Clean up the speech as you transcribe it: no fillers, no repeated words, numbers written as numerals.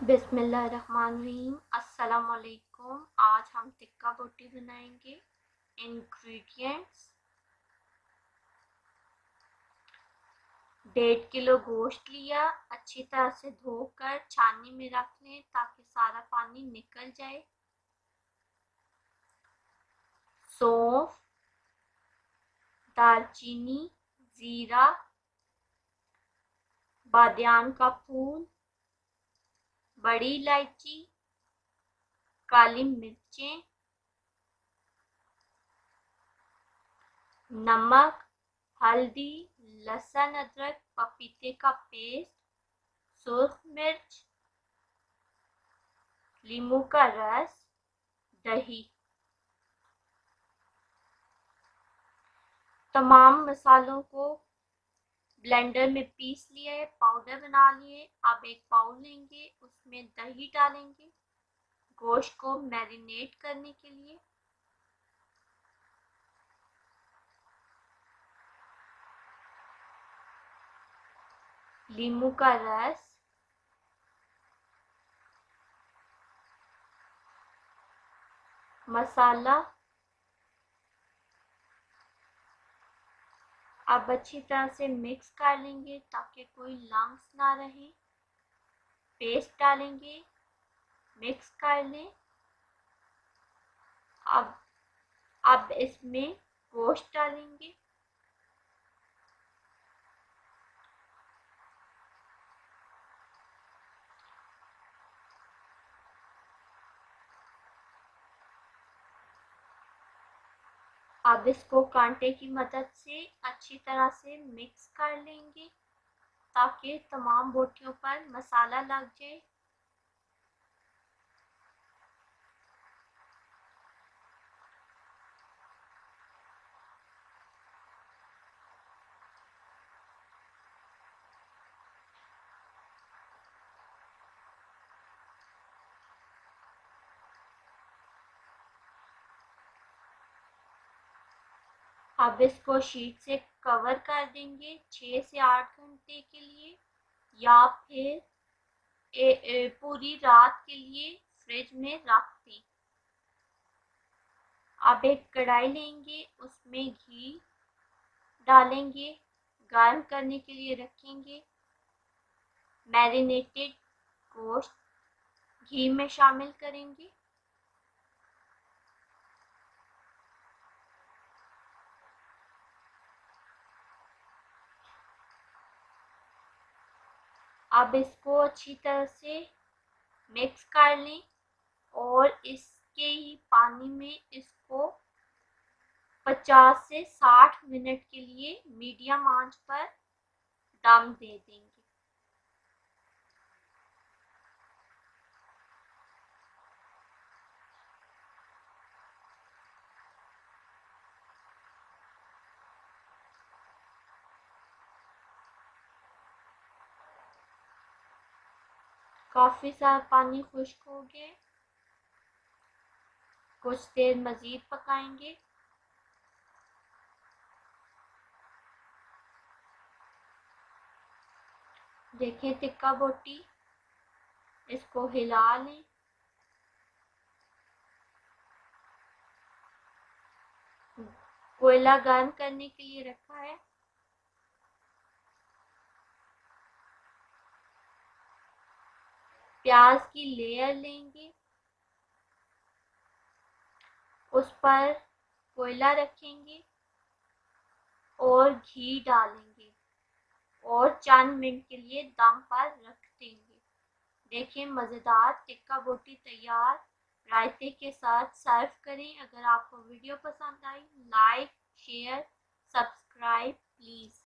बिस्मिल्लाहिर्रहमानिर्रहीम। अस्सलाम वालेकुम। आज हम टिक्का बोटी बनाएंगे। इंग्रेडिएंट्स: 1.5 किलो गोश्त लिया, अच्छी तरह से धोकर छाननी में रख लें ताकि सारा पानी निकल जाए। सौंफ, दालचीनी, जीरा, बादियान का फूल, बड़ी इलायची, काली मिर्चें, नमक, हल्दी, लहसुन अदरक पपीते का पेस्ट, सुर्ख मिर्च, नींबू का रस, दही। तमाम मसालों को ब्लेंडर में पीस लिया है, पाउडर बना लिए। अब एक बाउल लेंगे, उसमें दही डालेंगे गोश्त को मैरिनेट करने के लिए। नींबू का रस, मसाला। अब अच्छी तरह से मिक्स कर लेंगे ताकि कोई लम्स ना रहे। पेस्ट डालेंगे, मिक्स कर लें। अब इसमें गोश्त डालेंगे। अब इसको कांटे की मदद से अच्छी तरह से मिक्स कर लेंगे ताकि तमाम बोटियों पर मसाला लग जाए। अब इसको शीट से कवर कर देंगे 6 से 8 घंटे के लिए, या फिर पूरी रात के लिए फ्रिज में रख दें। अब एक कढ़ाई लेंगे, उसमें घी डालेंगे, गर्म करने के लिए रखेंगे। मैरिनेटेड गोश्त घी में शामिल करेंगे। अब इसको अच्छी तरह से मिक्स कर लें और इसके ही पानी में इसको 50 से 60 मिनट के लिए मीडियम आंच पर दम दे देंगे। काफी सारा पानी खुश्क हो गया, कुछ देर मजीद पकाएंगे। देखें टिक्का बोटी, इसको हिला लें। कोयला गर्म करने के लिए रखा है। प्याज की लेयर लेंगे, उस पर कोयला रखेंगे और घी डालेंगे और चंद मिनट के लिए दम पर रख देंगे। देखिए मज़ेदार टिक्का बोटी तैयार। रायते के साथ सर्व करें। अगर आपको वीडियो पसंद आई, लाइक, शेयर, सब्सक्राइब प्लीज़।